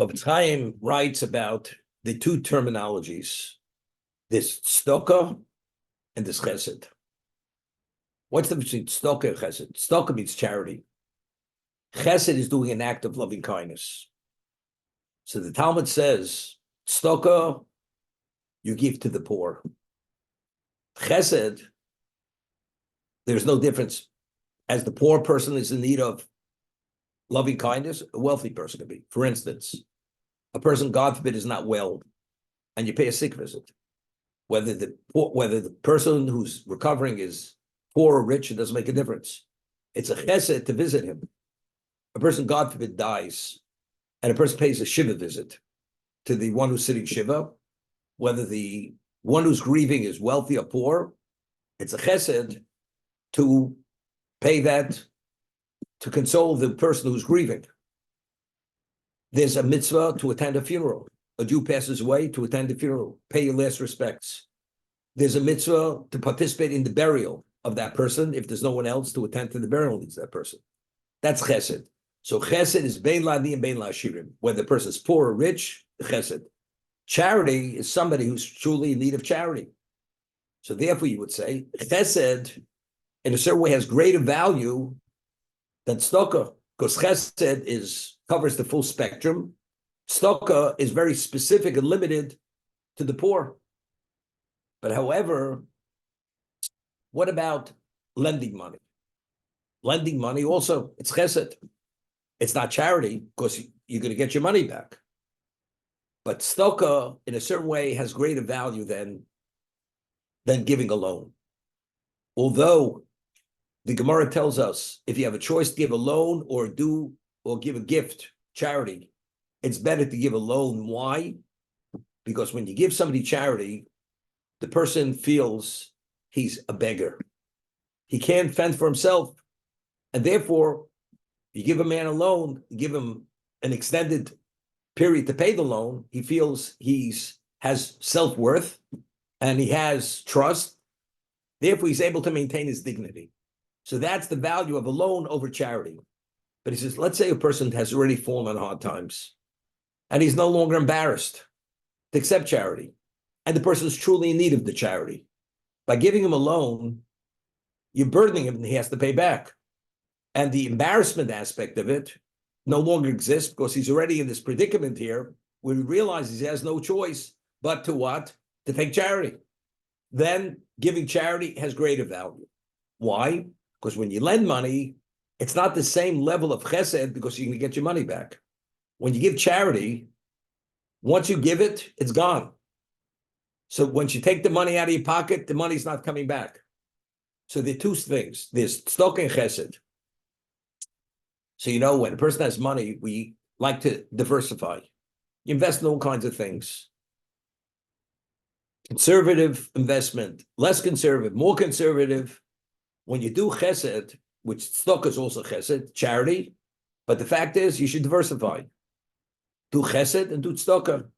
Ahavas Chaim writes about the two terminologies, this tzedakah and this chesed. What's the difference between tzedakah and chesed? Tzedakah means charity. Chesed is doing an act of loving kindness. So the Talmud says, tzedakah, you give to the poor. Chesed, there's no difference. As the poor person is in need of loving kindness, a wealthy person can be. For instance, a person, God forbid, is not well, and you pay a sick visit. Whether the person who's recovering is poor or rich, it doesn't make a difference. It's a chesed to visit him. A person, God forbid, dies, and a person pays a shiva visit to the one who's sitting shiva, whether the one who's grieving is wealthy or poor, it's a chesed to pay that, to console the person who's grieving. There's a mitzvah to attend a funeral. A Jew passes away, to attend the funeral, pay your last respects. There's a mitzvah to participate in the burial of that person if there's no one else to attend to the burial of that person. That's chesed. So chesed is bein la'ani and bein la'ashirim. Whether the person is poor or rich, chesed. Charity is somebody who's truly in need of charity. So therefore you would say, chesed in a certain way has greater value than tzedakah, because chesed covers the full spectrum. Tzedakah is very specific and limited to the poor. But however, what about lending money? Lending money also, it's chesed. It's not charity, because you're going to get your money back. But tzedakah, in a certain way, has greater value than giving a loan. Although the Gemara tells us, if you have a choice to give a loan or give a gift, charity, it's better to give a loan. Why? Because when you give somebody charity, the person feels he's a beggar. He can't fend for himself. And therefore, you give a man a loan, give him an extended period to pay the loan, he feels has self-worth and he has trust. Therefore, he's able to maintain his dignity. So that's the value of a loan over charity. But he says, let's say a person has already fallen on hard times and he's no longer embarrassed to accept charity. And the person is truly in need of the charity. By giving him a loan, you're burdening him and he has to pay back. And the embarrassment aspect of it no longer exists because he's already in this predicament here where he realizes he has no choice but to what? To take charity. Then giving charity has greater value. Why? Because when you lend money, it's not the same level of chesed because you're going to get your money back. When you give charity, once you give it, it's gone. So once you take the money out of your pocket, the money's not coming back. So there are two things. There's tzedakah and chesed. So, when a person has money, we like to diversify. You invest in all kinds of things. Conservative investment, less conservative, more conservative. When you do chesed, which tzedakah is also chesed, charity, but the fact is you should diversify. Do chesed and do tzedakah.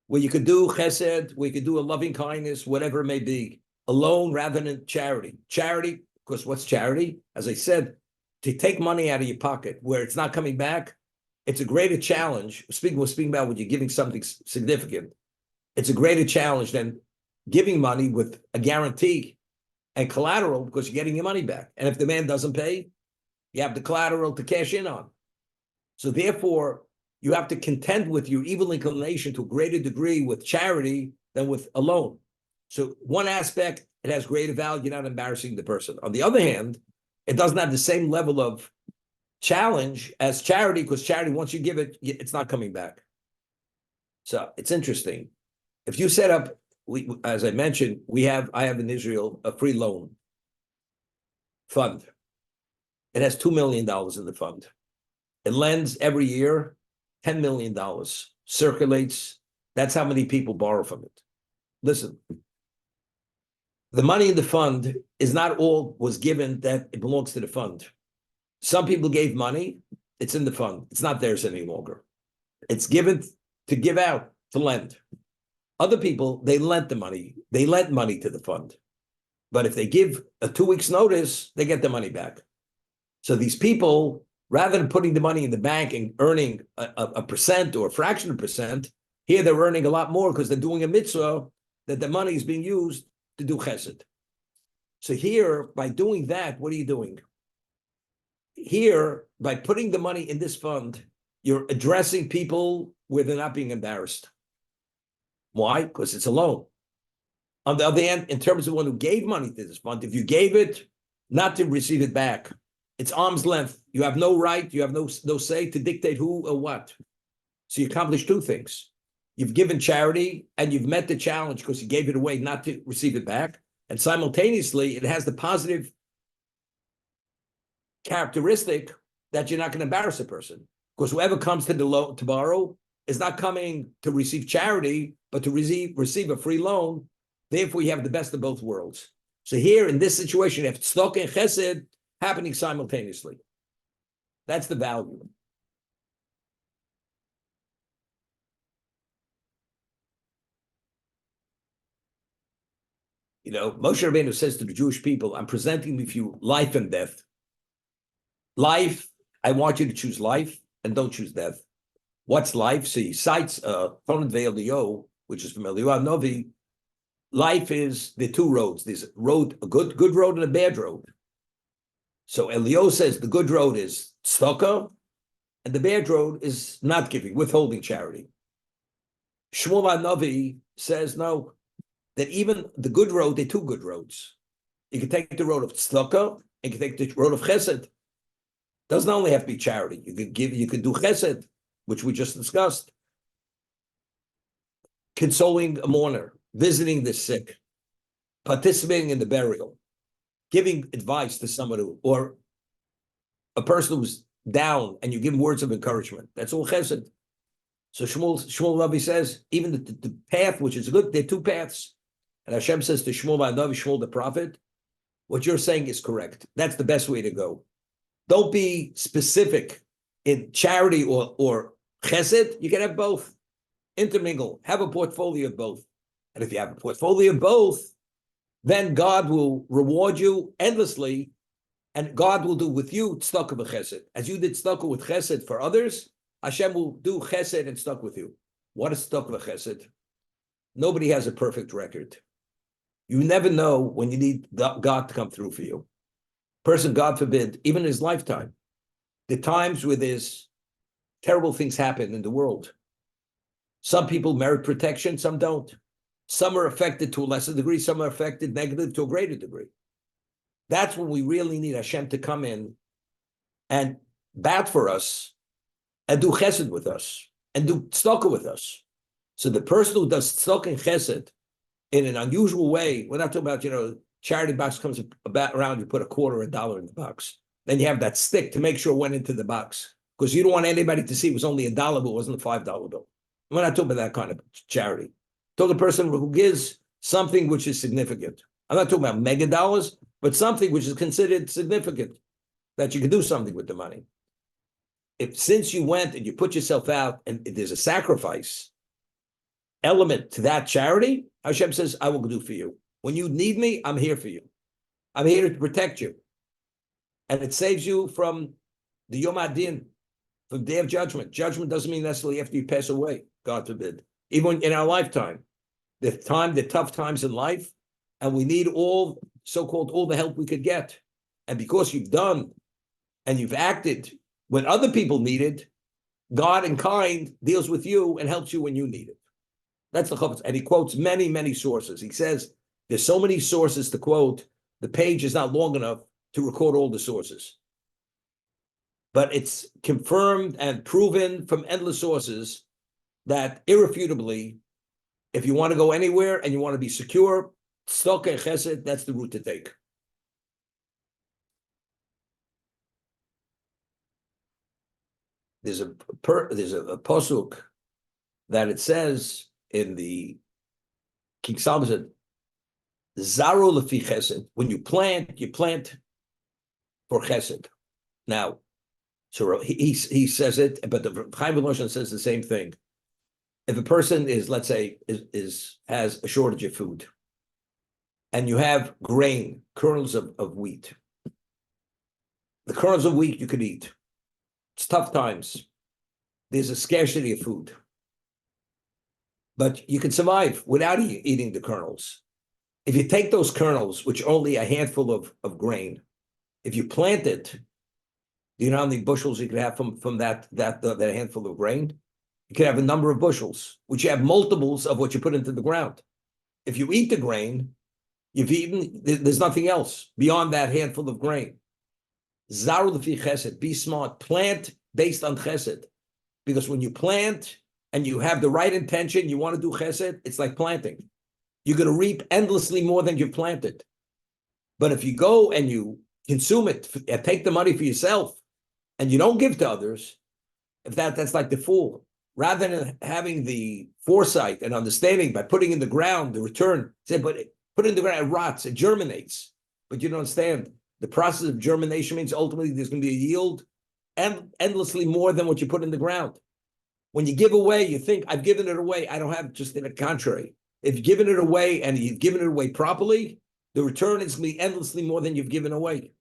Where you could do chesed, where you could do a loving kindness, whatever it may be, alone rather than charity. Charity, because what's charity? As I said, to take money out of your pocket where it's not coming back, it's a greater challenge. We're speaking about when you're giving something significant. It's a greater challenge than giving money with a guarantee and collateral because you're getting your money back. And if the man doesn't pay, you have the collateral to cash in on. So therefore, you have to contend with your evil inclination to a greater degree with charity than with a loan. So one aspect, it has greater value, you're not embarrassing the person. On the other hand, it doesn't have the same level of challenge as charity, because charity, once you give it, it's not coming back. So it's interesting. If you set up, as I mentioned, I have in Israel a free loan fund. It has $2 million in the fund. It lends every year $10 million, circulates. That's how many people borrow from it. Listen, the money in the fund is not all was given that it belongs to the fund. Some people gave money, it's in the fund. It's not theirs any longer. It's given to give out, to lend. Other people, they lent the money. They lent money to the fund. But if they give a 2 weeks notice, they get the money back. So these people, Rather than putting the money in the bank and earning a percent or a fraction of a percent, here they're earning a lot more because they're doing a mitzvah that the money is being used to do chesed. So here, by doing that, what are you doing? Here, by putting the money in this fund, you're addressing people where they're not being embarrassed. Why? Because it's a loan. On the other hand, in terms of one who gave money to this fund, if you gave it not to receive it back, it's arm's length. You have no right, you have no say to dictate who or what. So you accomplish two things. You've given charity and you've met the challenge because you gave it away not to receive it back. And simultaneously, it has the positive characteristic that you're not going to embarrass a person. Because whoever comes to the loan to borrow is not coming to receive charity, but to receive a free loan. Therefore, you have the best of both worlds. So here in this situation, you have tzedakah and chesed happening simultaneously. That's the value. You know, Moshe Rabbeinu says to the Jewish people, I'm presenting with you life and death. Life, I want you to choose life and don't choose death. What's life? So he cites Tonet Ve'Elio, which is from Eliyahu Novi. Life is the two roads. There's a good road and a bad road. So Elio says the good road is tzedakah, and the bad road is not giving, withholding charity. Shmuel HaNavi says no, that even the good road, there are two good roads. You can take the road of tzedakah, and you can take the road of chesed. Doesn't only have to be charity. You could give, you could do chesed, which we just discussed. Consoling a mourner, visiting the sick, participating in the burial, giving advice to somebody, or a person who's down and you give him words of encouragement. That's all chesed. So Shmuel Navi says, even the path, which is good, there are two paths. And Hashem says to Shmuel Navi, Shmuel the prophet, what you're saying is correct. That's the best way to go. Don't be specific in charity or chesed. You can have both. Intermingle. Have a portfolio of both. And if you have a portfolio of both, then God will reward you endlessly, and God will do with you tzedakah v'chesed. As you did tzedakah with chesed for others, Hashem will do chesed and tzedakah with you. What is tzedakah v'chesed? Nobody has a perfect record. You never know when you need God to come through for you. Person, God forbid, even in his lifetime, the times where there's terrible things happen in the world. Some people merit protection, some don't. Some are affected to a lesser degree, some are affected negatively to a greater degree. That's when we really need Hashem to come in and bat for us and do chesed with us and do tzedakah with us. So the person who does tzedakah and chesed in an unusual way, we're not talking about, charity box comes around, you put a quarter or $1 in the box. Then you have that stick to make sure it went into the box, because you don't want anybody to see it was only $1, but it wasn't a $5 bill. We're not talking about that kind of charity. Talk to a person who gives something which is significant. I'm not talking about mega dollars, but something which is considered significant, that you can do something with the money. Since you went and you put yourself out and there's a sacrifice element to that charity, Hashem says, I will do for you. When you need me, I'm here for you. I'm here to protect you. And it saves you from the Yom Adin, from the day of judgment. Judgment doesn't mean necessarily after you pass away, God forbid. Even in our lifetime, the tough times in life, and we need all the help we could get. And because you've done and you've acted when other people need it, God in kind deals with you and helps you when you need it. That's the Ahavas. And he quotes many, many sources. He says, there's so many sources to quote, the page is not long enough to record all the sources. But it's confirmed and proven from endless sources that irrefutably, if you want to go anywhere and you want to be secure, tzedakah and chesed, that's the route to take. There's a pasuk that it says in the King Solomon said, "Zaro lefi chesed." When you plant for chesed. Now, so he says it, but the Chaim Voloshin says the same thing. If a person is, let's say, has a shortage of food, and you have grain, kernels of wheat, the kernels of wheat you could eat. It's tough times. There's a scarcity of food. But you can survive without eating the kernels. If you take those kernels, which are only a handful of grain, if you plant it, do you know how many bushels you could have from that handful of grain? You could have a number of bushels, which you have multiples of what you put into the ground. If you eat the grain, you've eaten, there's nothing else beyond that handful of grain. Zaru l'fi chesed, be smart, plant based on chesed. Because when you plant and you have the right intention, you want to do chesed, it's like planting. You're going to reap endlessly more than you've planted. But if you go and you consume it and take the money for yourself and you don't give to others, if that's like the fool. Rather than having the foresight and understanding by putting in the ground the return, say, but put it in the ground, it rots, it germinates. But you don't understand. The process of germination means ultimately there's going to be a yield endlessly more than what you put in the ground. When you give away, you think, I've given it away. I don't have, just in the contrary. If you've given it away and you've given it away properly, the return is going to be endlessly more than you've given away.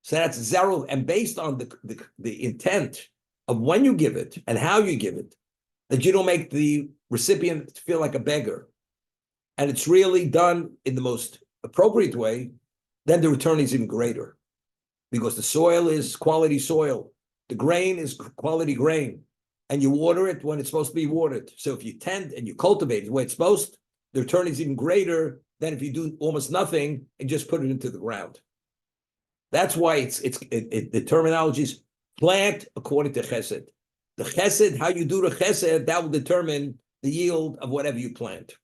So that's zero. And based on the intent of when you give it and how you give it, that you don't make the recipient feel like a beggar. And it's really done in the most appropriate way, then the return is even greater. Because the soil is quality soil. The grain is quality grain. And you water it when it's supposed to be watered. So if you tend and you cultivate it the way it's supposed, the return is even greater than if you do almost nothing and just put it into the ground. That's why the terminology is plant according to chesed. The chesed, how you do the chesed, that will determine the yield of whatever you plant.